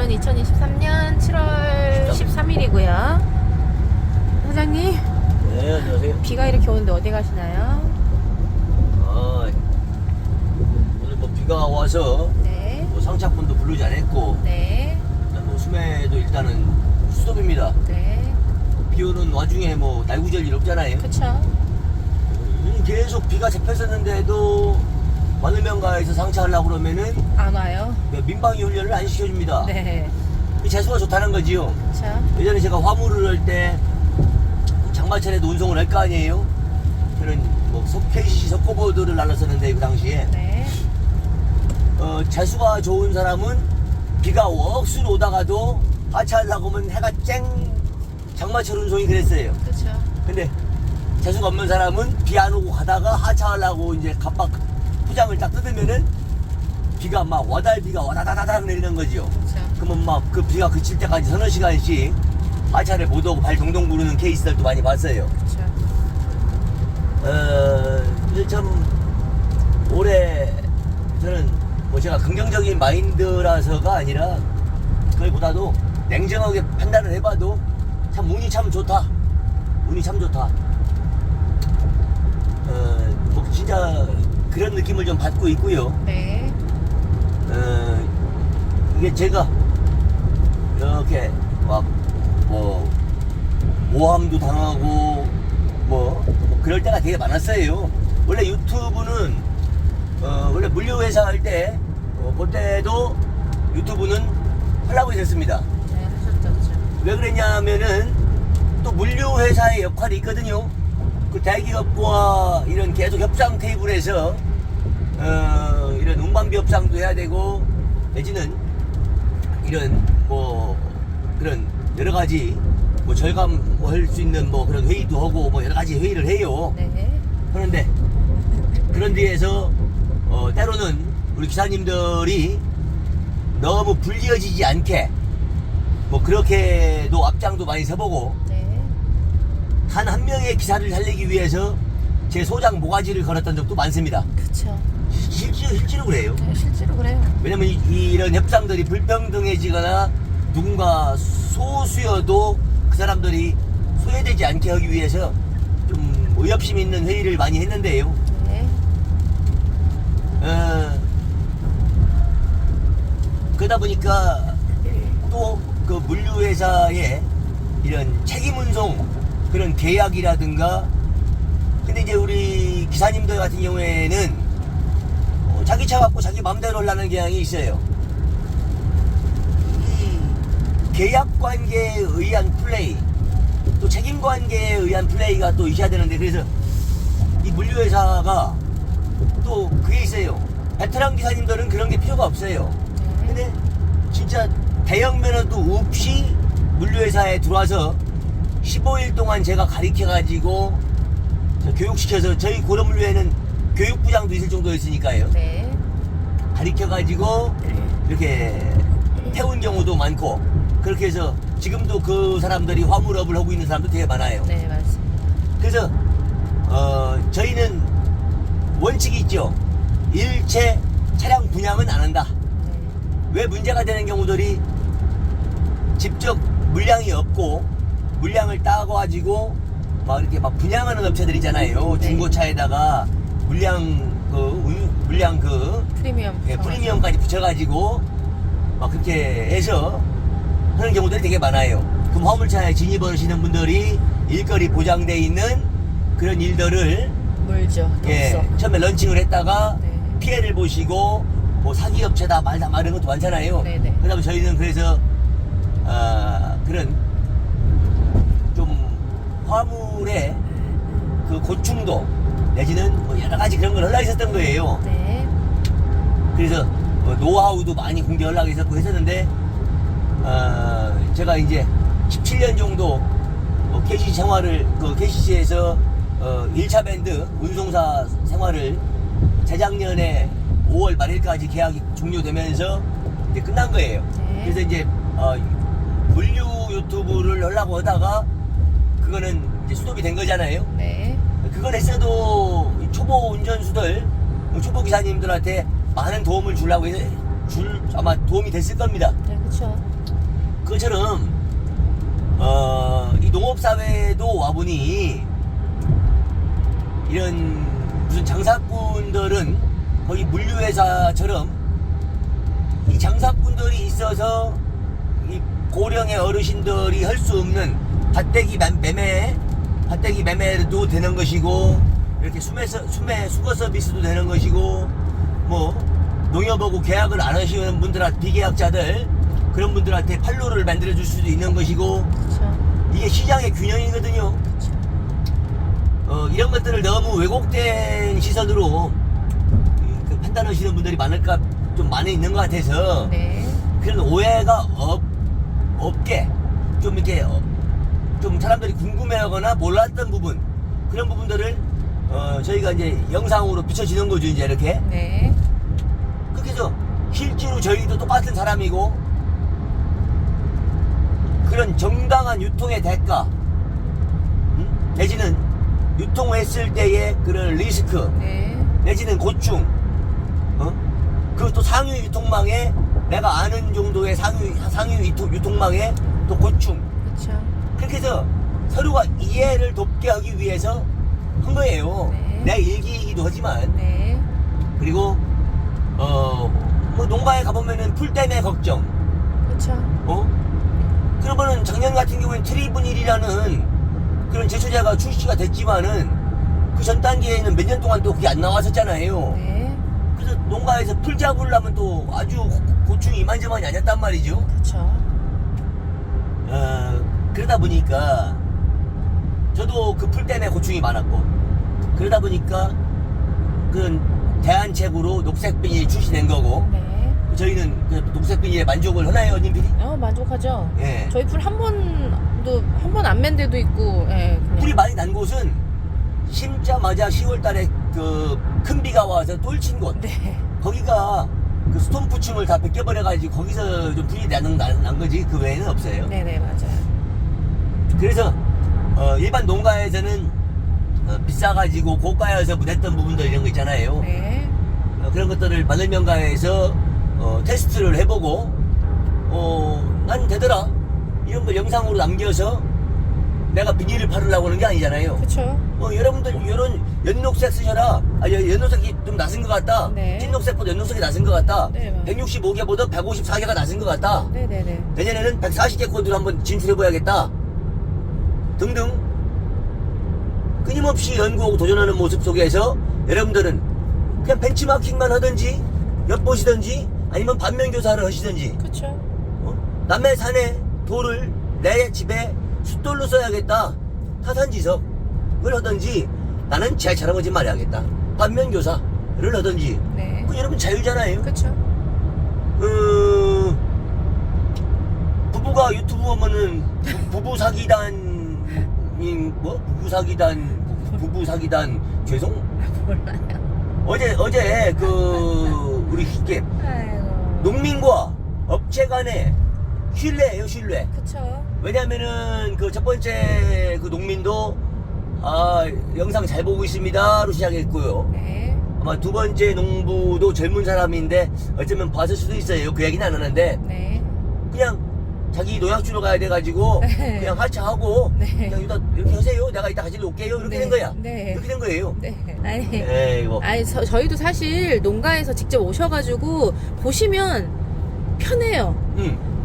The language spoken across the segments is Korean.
오늘은 2023년 7월 13일이고요. 사장님, 네, 안녕하세요. 비가 이렇게 오는데 어디 가시나요? 오늘 뭐 비가 와서 네. 뭐 상착분도 부르지 않았고, 네. 일단 뭐 수매도 일단은 수도입니다. 네. 비 오는 와중에 뭐 날구절 일 없잖아요. 그쵸. 계속 비가 잡혔었는데도 마늘명가에서 상차하려고 그러면은 안 와요. 민방위 훈련을 안 시켜줍니다. 네. 이 재수가 좋다는 거지요. 그쵸. 예전에 제가 화물을 할 때 장마철에도 운송을 할 거 아니에요. 저는 뭐 KCC 석고보드를 날랐었는데 그 당시에 네. 재수가 좋은 사람은 비가 억수로 오다가도 하차하려고 하면 해가 쨍 장마철 운송이 그랬어요. 그쵸. 근데 재수가 없는 사람은 비 안 오고 가다가 하차하려고 이제 갑박 포장을 딱 뜯으면은 비가 막 와달비가 와다다다닥 내리는 거지요. 그쵸. 그러면 막 그 비가 그칠 때까지 서너 시간씩 하차를 못 오고 발 동동 구르는 케이스들도 많이 봤어요. 그쵸. 이제 참 올해 저는 뭐 제가 긍정적인 마인드라서가 아니라 그거보다도 냉정하게 판단을 해봐도 참 운이 참 좋다. 운이 참 좋다. 뭐 진짜 그런 느낌을 좀 받고 있고요. 네. 이게 제가 이렇게 막 뭐 모함도 당하고 뭐 그럴 때가 되게 많았어요. 원래 유튜브는 원래 물류 회사 할 때 그때도 유튜브는 하려고 했었습니다. 네, 하셨죠. 왜 그랬냐면은 또 물류 회사의 역할이 있거든요. 그 대기업과 이런 계속 협상 테이블에서 이런 운반비 협상도 해야 되고 내지는 이런 뭐 그런 여러 가지 뭐 절감할 수 있는 뭐 그런 회의도 하고 뭐 여러 가지 회의를 해요. 네. 그런데 그런 데에서 때로는 우리 기사님들이 너무 불리어지지 않게 뭐 그렇게도 앞장도 많이 서보고 네. 단 한 명의 기사를 살리기 위해서 제 소장 모가지를 걸었던 적도 많습니다. 그쵸. 실제로 그래요. 네, 실제로 그래요. 왜냐면 이런 협상들이 불평등해지거나 누군가 소수여도 그 사람들이 소외되지 않게 하기 위해서 좀 의협심 있는 회의를 많이 했는데요. 네. 그러다 보니까 또 그 물류회사의 이런 책임운송 그런 계약이라든가 근데 이제 우리 기사님들 같은 경우에는 자기 차 갖고 자기 마음대로 하려는 경향이 있어요. 이 계약관계에 의한 플레이 또 책임관계에 의한 플레이가 또 있어야 되는데 그래서 이 물류회사가 또 그게 있어요. 베테랑 기사님들은 그런 게 필요가 없어요. 근데 진짜 대형 면허도 없이 물류회사에 들어와서 15일 동안 제가 가르쳐가지고 교육시켜서 저희 고려물류에는 교육부장도 있을 정도였으니까요. 네. 가르쳐가지고 이렇게 태운 경우도 많고 그렇게 해서 지금도 그 사람들이 화물업을 하고 있는 사람도 되게 많아요. 네, 맞습니다. 그래서 저희는 원칙이 있죠. 일체 차량 분양은 안 한다. 네. 왜 문제가 되는 경우들이 직접 물량이 없고 물량을 따가지고 막 이렇게 막 분양하는 업체들 있잖아요. 네. 중고차에다가 물량 프리미엄. 프리미엄까지 붙여가지고 막 그렇게 해서 하는 경우들이 되게 많아요. 그럼 화물차에 진입하시는 분들이 일거리 보장돼 있는 그런 일들을 물죠. 처음에 런칭을 했다가 네. 피해를 보시고 뭐 사기업체다 말다 말하는 것도 많잖아요. 네네. 그다음에 저희는 그래서 그런 좀 화물의 그 고충도 내지는 뭐 여러 가지 그런 걸 하려고 했었던 거예요. 네. 그래서 노하우도 많이 공개하려고 했었고 했었는데 제가 이제 17년 정도 KCC 생활을 KCC에서 1차 밴드 운송사 생활을 재작년에 5월 말일까지 계약이 종료되면서 이제 끝난 거예요. 네. 그래서 이제 물류 유튜브를 하려고 하다가 그거는 이제 수독이 된 거잖아요. 네. 그걸 했어도 초보 운전수들, 초보 기사님들한테 많은 도움을 주려고 해서 아마 도움이 됐을 겁니다. 네, 그쵸. 그것처럼 이 농업사회도 와보니 이런 무슨 장사꾼들은 거의 물류회사처럼 이 장사꾼들이 있어서 이 고령의 어르신들이 할 수 없는 밭대기 매매도 되는 것이고, 이렇게 수거 서비스도 되는 것이고, 뭐 농협하고 계약을 안 하시는 분들한테, 비계약자들 그런 분들한테 판로를 만들어 줄 수도 있는 것이고, 그쵸. 이게 시장의 균형이거든요. 그쵸. 이런 것들을 너무 왜곡된 시선으로 그 판단하시는 분들이 좀 많이 있는 것 같아서, 네. 그런 오해가 없게 좀 이렇게 좀 사람들이 궁금해하거나 몰랐던 부분, 그런 부분들을 저희가 이제 영상으로 비춰지는 거죠, 이제 이렇게. 네. 그렇게 해서 실제로 저희도 똑같은 사람이고, 그런 정당한 유통의 대가, 내지는 유통했을 때의 그런 리스크, 네. 내지는 고충, 그것도 상위 유통망에, 내가 아는 정도의 상위 유통망에 또 고충, 그쵸. 그렇게 해서 서로가 이해를 돕게 하기 위해서 한 거예요. 네. 내 일기이기도 하지만. 네. 그리고 뭐 농가에 가보면은 풀 때문에 걱정, 그쵸. 그러면은 작년 같은 경우엔 트리분일이라는 그런 제초제가 출시가 됐지만은 그 전 단계에는 몇 년 동안 또 그게 안 나왔었잖아요. 네. 그래서 농가에서 풀 잡으려면 또 아주 고충이 이만저만이 아니었단 말이죠. 그쵸. 그러다 보니까 저도 그 풀 때문에 고충이 많았고, 그러다 보니까 그런 대안책으로 녹색 비닐이 출시된 거고, 네. 저희는 그 녹색 비닐에 만족을 하나요, 님들이? 만족하죠. 예. 저희 풀 한 번 안 맨 데도 있고, 예. 그냥. 풀이 많이 난 곳은 심자마자 10월 달에 그 큰 비가 와서 똘친 곳, 네. 거기가 그 스톰프층을 다 벗겨버려가지고 거기서 좀 풀이 난 거지, 그 외에는 없어요. 네네, 맞아요. 그래서 일반 농가에서는 비싸가지고 고가여서 못했던 부분들 이런 거 있잖아요. 네. 그런 것들을 마늘명가에서 테스트를 해보고 난 되더라, 이런 걸 영상으로 남겨서 내가 비닐을 팔으려고 하는 게 아니잖아요. 그쵸. 여러분들 이런 연녹색 쓰셔라. 연녹색이 좀 낮은 것 같다. 네. 찐녹색보다 연녹색이 낮은 것 같다. 네, 165개보다 154개가 낮은 것 같다. 네네네. 내년에는 140개 코드로 한번 진출해봐야겠다, 등등 끊임없이 연구하고 도전하는 모습 속에서 여러분들은 그냥 벤치마킹만 하든지 엿보시든지 아니면 반면교사를 하시든지, 그쵸. 남의 산에 돌을 내 집에 숫돌로 써야겠다, 타산지석을 하든지, 나는 쟤처럼 하지 말아야겠다, 반면교사를 하든지, 네. 그 여러분 자유잖아요. 그쵸. 부부가 유튜브 하면은 부부 사기단 죄송? 몰라요. 어제 그 우리 이게 아이고. 농민과 업체 간의 신뢰예요, 신뢰. 그쵸. 왜냐면은 그 첫 번째 그 농민도 영상 잘 보고 있습니다로 시작했고요. 네. 아마 두 번째 농부도 젊은 사람인데 어쩌면 봤을 수도 있어요. 그 얘기는 안 하는데, 네. 그냥 자기 노약 주러 가야 돼가지고 네. 그냥 하차하고 네. 그냥 이렇게 하세요, 내가 이따 가지러 올게요, 이렇게 네. 된 거야. 네. 이렇게 된 거예요. 네. 아니. 에이고. 아니, 저희도 사실 농가에서 직접 오셔가지고 보시면 편해요.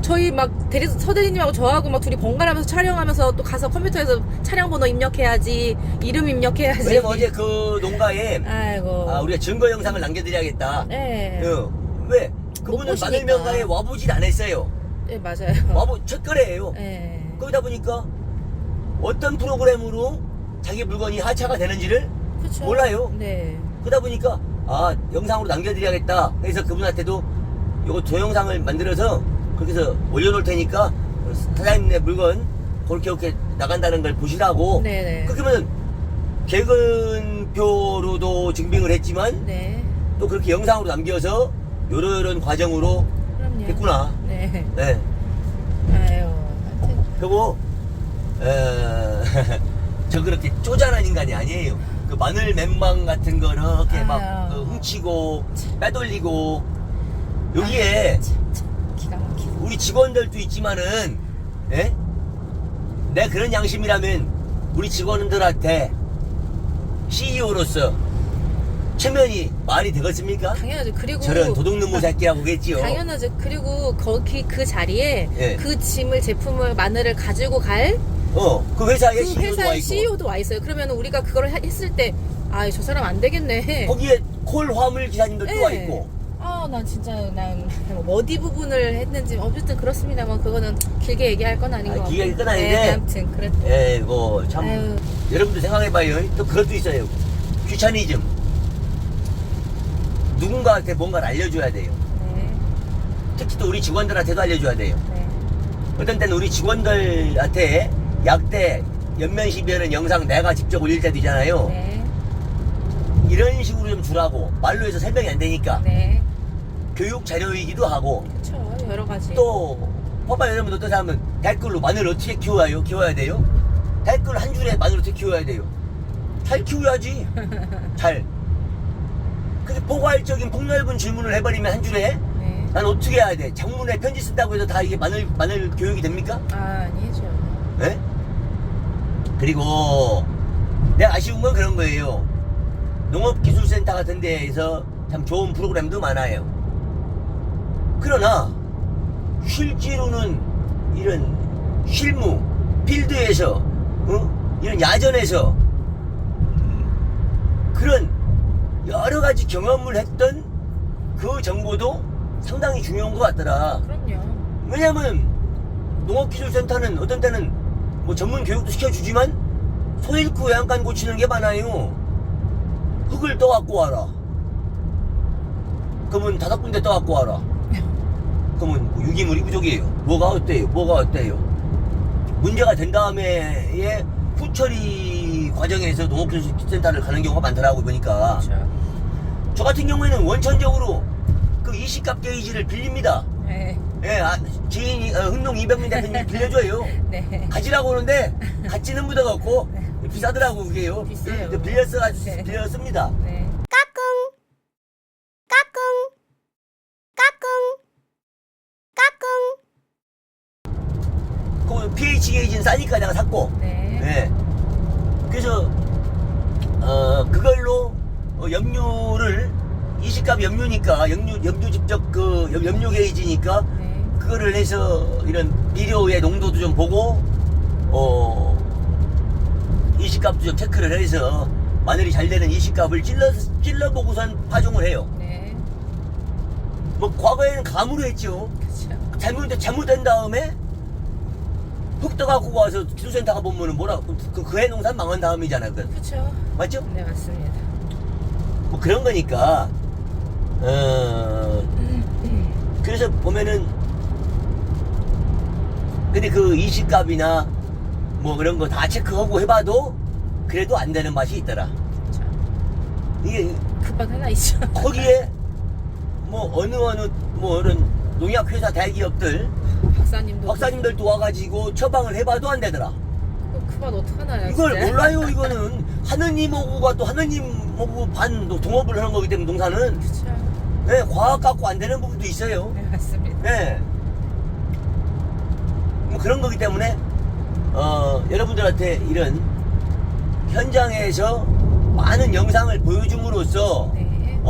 저희 막 서대리님하고 저하고 막 둘이 번갈아가면서 촬영하면서 또 가서 컴퓨터에서 차량 번호 입력해야지, 이름 입력해야지. 왜냐면 어제 그 농가에 아이고. 우리가 증거 영상을 남겨드려야겠다. 네. 왜? 그분은 보시니까. 마늘명가에 와보질 않았어요. 네, 맞아요. 첫 거래예요. 네. 거기다 보니까 어떤 프로그램으로 자기 물건이 하차가 되는지를 그쵸. 몰라요. 네. 그러다 보니까 영상으로 남겨드려야겠다 해서 그분한테도 요거 동영상을 만들어서 그렇게 해서 올려놓을 테니까 사장님네 물건 그렇게 나간다는 걸 보시라고. 네네. 그렇게 하면 개근표로도 증빙을 했지만 네. 또 그렇게 영상으로 남겨서 요런 과정으로 그럼요. 했구나. 네. 네. 아유. 하여튼. 그리고 저 그렇게 쪼잔한 인간이 아니에요. 그 마늘 맨방 같은 거 이렇게 막 아유. 훔치고 빼돌리고, 여기에 기가 막히고. 우리 직원들도 있지만은, 예? 내 그런 양심이라면 우리 직원들한테 CEO로서 체면이 말이 되겠습니까? 당연하죠. 그리고 저런 도둑놈의 새끼라고 그랬지요. 당연하죠. 그리고 거기 그 자리에 예. 그 짐을 제품을 마늘을 가지고 갈 그 회사에 그 CEO도 와 회사의 있고. CEO도 와 있어요. 그러면 우리가 그걸 했을 때, 아, 저 사람 안 되겠네. 거기에 콜 화물 기사님들도 예. 와 있고. 아, 난 진짜 어디 부분을 했는지 어쨌든 그렇습니다만 그거는 길게 얘기할 건 아닌 것 같고. 길게 얘기할 건 아닌데. 네, 아무튼 그랬. 예, 참 아유. 여러분들 생각해봐요. 또 그것도 있어요. 귀차니즘. 누군가한테 뭔가를 알려줘야 돼요. 네, 특히 또 우리 직원들한테도 알려줘야 돼요. 네, 어떤 때는 우리 직원들한테 약대 연면 시비하는 영상 내가 직접 올릴 때도 있잖아요. 네, 이런 식으로 좀 주라고. 말로 해서 설명이 안 되니까. 네. 교육 자료이기도 하고. 그렇죠. 여러 가지. 또 봐봐요. 여러분 어떤 사람은 댓글로 마늘 어떻게 키워야 돼요? 댓글 한 줄에 마늘 어떻게 키워야 돼요? 잘 키워야지. 잘. 그게 포괄적인 폭넓은 질문을 해버리면 한 줄에 네. 난 어떻게 해야 돼? 장문에 편지 쓴다고 해서 다 이게 마늘 교육이 됩니까? 아, 아니죠. 예? 그리고 내가 아쉬운 건 그런 거예요. 농업기술센터 같은 데에서 참 좋은 프로그램도 많아요. 그러나 실제로는 이런 실무, 필드에서 이런 야전에서 그런 여러 가지 경험을 했던 그 정보도 상당히 중요한 것 같더라. 그럼요. 왜냐면 농업기술센터는 어떤 때는 뭐 전문 교육도 시켜주지만 소 잃고 외양간 고치는 게 많아요. 흙을 떠갖고 와라. 그러면 5군데 떠갖고 와라. 그러면 뭐 유기물이 부족이에요. 뭐가 어때요? 문제가 된 다음에 후처리 과정에서 농업기술센터를 가는 경우가 많더라고 보니까. 그렇죠. 저 같은 경우에는 원천적으로 그 이시값 게이지를 빌립니다. 네. 예, 지인이 흥농 이병민 대표님이 빌려줘요. 네. 가지라고 하는데 같지는 묻어갖고 비싸더라고 그게요. 비싸요. 네. 빌렸습니다. 네. 그 pH 게이지는 싸니까 내가 샀고. 네. 예. 그래서 그걸로 염료를 이시값 염료니까 염료 직접 그 염료 게이지니까 네. 그거를 해서 이런 비료의 농도도 좀 보고 이시값도 좀 체크를 해서 마늘이 잘 되는 이시값을 찔러보고선 파종을 해요. 네. 뭐 과거에는 감으로 했죠. 그렇죠. 잘못된 다음에 흙 떠갖고 와서 기술센터 가보면은 그 해 농산 망한 다음이잖아. 그렇죠. 맞죠? 네, 맞습니다. 뭐 그런 거니까 그래서 보면은 근데 그 이시값이나 뭐 그런 거 다 체크하고 해봐도 그래도 안 되는 맛이 있더라. 그렇죠. 이게 그건 하나 있죠. 거기에 뭐 어느 뭐 이런 농약회사 대기업들 박사님들도 와가지고 처방을 해봐도 안 되더라. 그만 어떡하나요? 이걸 진짜? 몰라요. 이거는 하느님하고가 또 하느님하고 반 동업을 하는 거기 때문에 농사는 그렇죠. 네, 과학 갖고 안 되는 부분도 있어요. 네, 맞습니다. 네. 뭐 그런 거기 때문에 여러분들한테 이런 현장에서 많은 영상을 보여줌으로써 네.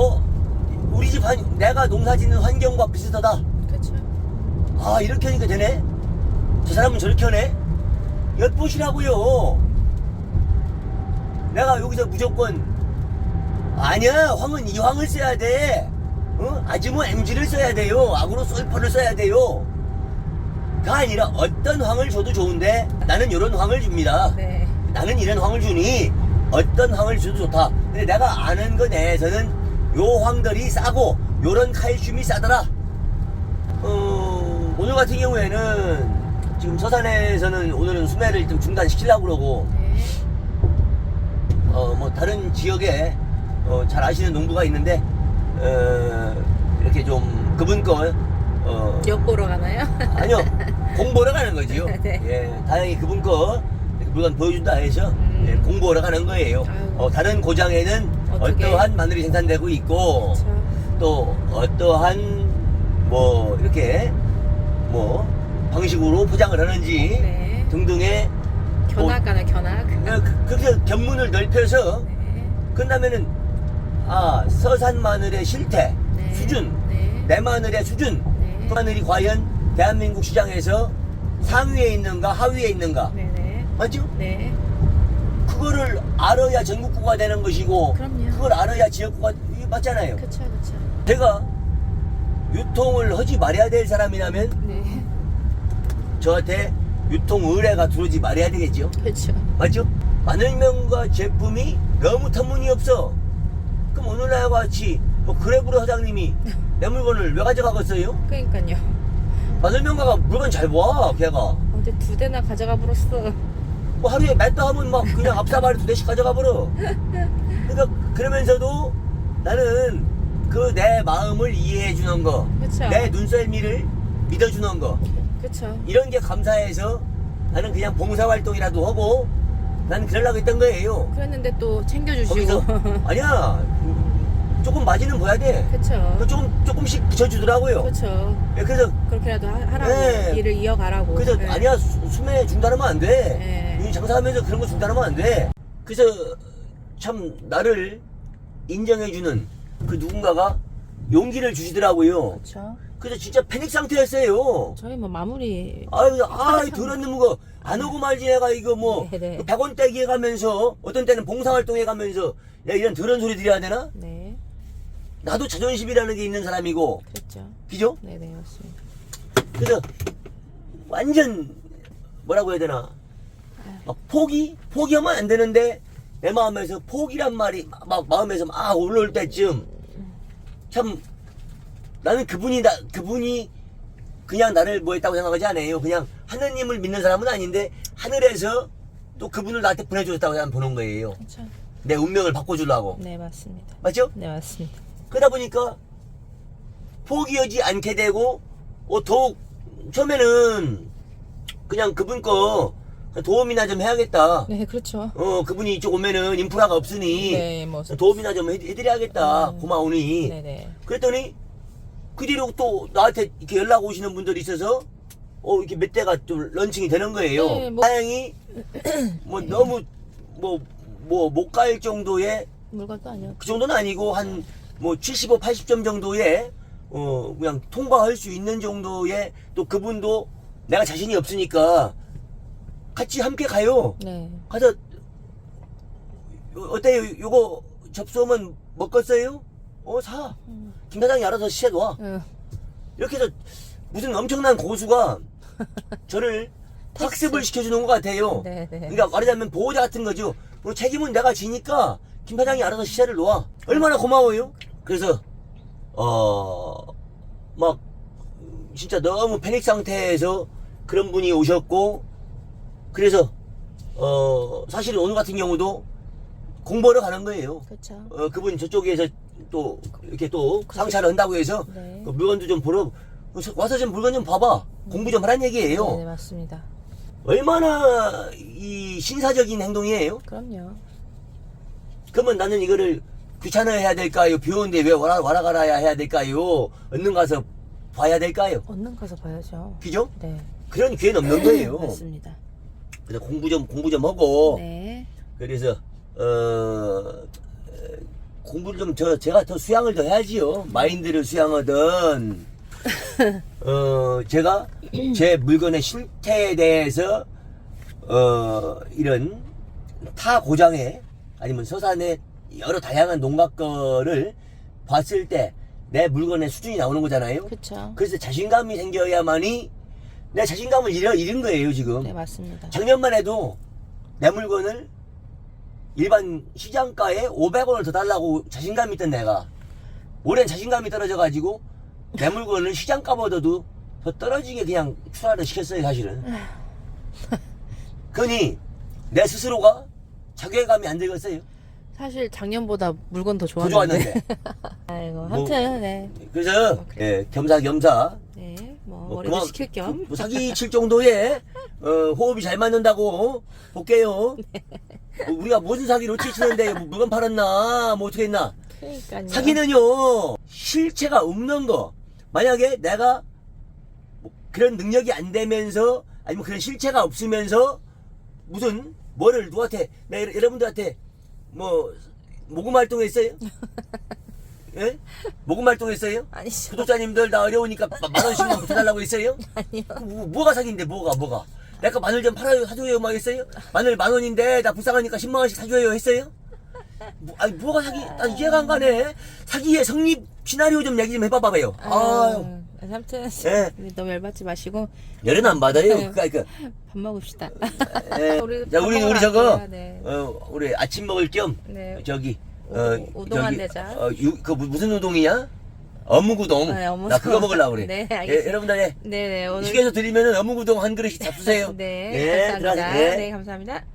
우리 집 내가 농사 짓는 환경과 비슷하다. 그렇죠. 아, 이렇게 하니까 되네. 저 사람은 저렇게 하네. 엿보시라고요. 내가 여기서 무조건 아니야, 황은 이 황을 써야 돼. 아지모 MG를 써야 돼요. 아그로 솔퍼를 써야 돼요. 가 아니라 어떤 황을 줘도 좋은데 나는 이런 황을 줍니다. 네. 나는 이런 황을 주니 어떤 황을 줘도 좋다. 근데 내가 아는 것 내에서는 요 황들이 싸고 요런 칼슘이 싸더라. 오늘 같은 경우에는 지금 서산에서는 오늘은 수매를 좀 중단시키려고 그러고 네. 뭐 다른 지역에 잘 아시는 농부가 있는데 이렇게 좀 그분 거 엿보러 가나요? 아니요, 공부하러 가는 거지요. 네. 예, 다행히 그분 거 이렇게 물건 보여준다 해서 예, 공부하러 가는 거예요. 아유. 다른 고장에는 어떻게? 어떠한 마늘이 생산되고 있고 그렇죠. 또 어떠한 뭐 이렇게 뭐 방식으로 포장을 하는지 네. 등등의 견학가나 견학. 그렇게 견문을 넓혀서 네. 끝나면은 서산 마늘의 실태 네. 수준, 네. 내 마늘의 수준, 네. 그 마늘이 과연 대한민국 시장에서 상위에 있는가 하위에 있는가, 네네. 맞죠? 네. 그거를 알아야 전국구가 되는 것이고, 그럼요. 그걸 알아야 지역구가, 이게 맞잖아요. 그쵸 그쵸. 제가 유통을 하지 말아야 될 사람이라면 네. 저한테 유통 의뢰가 들어오지 말아야 되겠죠. 그쵸. 맞죠? 마늘명가 제품이 너무 터무니없어. 그럼 오늘날과 같이 뭐 그래브로 사장님이 내 물건을 왜 가져가겠어요? 그러니까요. 마늘명가가 물건 잘 봐, 걔가. 어제 2대나 가져가 버렸어. 뭐 하루에 몇 대 하면 막 그냥 앞사발이 2대씩 가져가 버려. 그러니까 그러면서도 나는 그 내 마음을 이해해 주는 거, 그쵸. 내 눈썰미를 믿어주는 거, 그쵸. 이런 게 감사해서 나는 그냥 봉사활동이라도 하고 나는 그러려고 했던 거예요. 그랬는데 또 챙겨주시고. 거기서 아니야, 조금 마진은 봐야 돼. 그쵸. 조금씩 붙여주더라고요. 그쵸. 예, 그래서 그렇게라도 하라고. 네. 일을 이어가라고. 그래서 네. 아니야, 수매 중단하면 안 돼. 네. 이 장사하면서 그런 거 중단하면 안 돼. 그래서 참 나를 인정해주는 그 누군가가 용기를 주시더라고요. 그쵸. 그래서 진짜 패닉 상태였어요. 저희 뭐 마무리. 들었는 거 안 오고 말지 내가 이거 뭐 네네. 100원 떼기 해가면서 어떤 때는 봉사활동 해가면서 야 이런 더러운 소리 드려야 되나? 네. 나도 자존심이라는 게 있는 사람이고, 그랬죠. 그죠? 네네, 맞습니다. 그래서 완전 뭐라고 해야 되나, 막 포기하면 안 되는데 내 마음에서 포기란 말이 막 마음에서 막 올라올 때쯤 참 나는 그분이 그냥 나를 뭐 했다고 생각하지 않아요. 그냥 하느님을 믿는 사람은 아닌데 하늘에서 또 그분을 나한테 보내주셨다고 나는 보는 거예요. 그쵸. 내 운명을 바꿔주려고. 네, 맞습니다. 맞죠? 네, 맞습니다. 그러다 보니까 포기하지 않게 되고, 더욱 처음에는 그냥 그분 거 도움이나 좀 해야겠다. 네, 그렇죠. 그분이 이쪽 오면은 인프라가 없으니 네, 뭐. 도움이나 좀 해드려야겠다. 고마우니. 네네. 그랬더니 그 뒤로 또 나한테 이렇게 연락 오시는 분들이 있어서 이렇게 몇 대가 좀 런칭이 되는 거예요. 네, 뭐. 다행히 뭐 너무 못 갈 정도의, 물건도 아니었죠. 그 정도는 아니고 한 뭐 75, 80점 정도의 그냥 통과할 수 있는 정도의, 또 그분도 내가 자신이 없으니까 같이 함께 가요. 네. 가서 어때요? 요거 접수하면 먹겠어요? 사. 김 사장이 알아서 시해 놔. 이렇게 해서 무슨 엄청난 고수가 저를 학습을 시켜주는 것 같아요. 네네. 그러니까 말하자면 보호자 같은 거죠. 책임은 내가 지니까 김 사장이 알아서 시야를 놓아. 얼마나 고마워요. 그래서 막 진짜 너무 패닉 상태에서 그런 분이 오셨고, 그래서 사실 오늘 같은 경우도 공부하러 가는 거예요. 그쵸. 그분 저쪽에서 또 이렇게 또 상차를 한다고 해서 네. 그 물건도 좀 보러 와서 좀 물건 좀 봐봐. 공부 좀 하란 얘기예요. 네, 맞습니다. 얼마나 이 신사적인 행동이에요. 그럼요. 그러면 나는 이거를 귀찮아해야 될까요? 비 오는데 왜 와라 가라야 해야 될까요? 얼른 가서 봐야 될까요? 얻는 가서 봐야죠. 그죠? 네. 그런 기회는 없는 거예요. 맞습니다. 그래서 공부 좀 하고, 네. 그래서 공부를 좀 제가 더 수양을 더 해야지요. 마인드를 수양하든 제가 제 물건의 실태에 대해서 이런 타 고장에 아니면 서산의 여러 다양한 농가 거를 봤을 때 내 물건의 수준이 나오는 거잖아요. 그쵸. 그래서 자신감이 생겨야만이, 내 자신감을 잃은 거예요 지금. 네, 맞습니다. 작년만 해도 내 물건을 일반 시장가에 500원을 더 달라고 자신감이 있던 내가 올해는 자신감이 떨어져가지고 내 물건을 시장가보다도 더 떨어지게 그냥 출하를 시켰어요 사실은. 그러니 내 스스로가 자괴감이 안 들겠어요. 사실 작년보다 물건 더 더 좋았는데. 좋았는데. 아이고, 아무튼, 네. 그래서 겸사겸사 네, 뭐 머리도 그만- 식힐 겸. 뭐 사기 칠 정도의 호흡이 잘 맞는다고 볼게요. 우리가 무슨 사기를 어떻게 치는데 물건 팔았나 뭐 어떻게 했나. 그러니까요. 사기는요 실체가 없는 거. 만약에 내가 그런 능력이 안 되면서 아니면 그런 실체가 없으면서 무슨 뭐를 누구한테 여러분들한테 뭐 모금 활동했어요? 예? 모금 활동했어요? 아니죠. 구독자님들 나 어려우니까 만 원씩만 붙여달라고 했어요? 아니요. 뭐가 사기인데 뭐가? 내가 마늘 좀 사줘요 막 했어요? 마늘 10,000원인데 나 불쌍하니까 10만 원씩 사줘요 했어요? 아니 뭐가 사기? 난 이해가 안 가네. 사기의 성립 시나리오 좀 얘기 좀 해봐봐요. 아유. 아무튼 예. 너무 열받지 마시고 열은 안 받아요. 네. 그러니까 밥 먹읍시다. 예. 우리 자, 밥 우리 먹으러 저거 갈게요. 네. 우리 아침 먹을 겸 네. 저기 우동 한 대자. 그 무슨 우동이냐? 어묵우동. 네, 어묵 나 그거 먹으려고 그래. 네, 예, 알겠습니다. 여러분들 네네 오늘 휴게소 드리면은 어묵우동 한 그릇씩 잡수세요. 네, 예, 감사합니다. 들어가세요. 예. 네 감사합니다.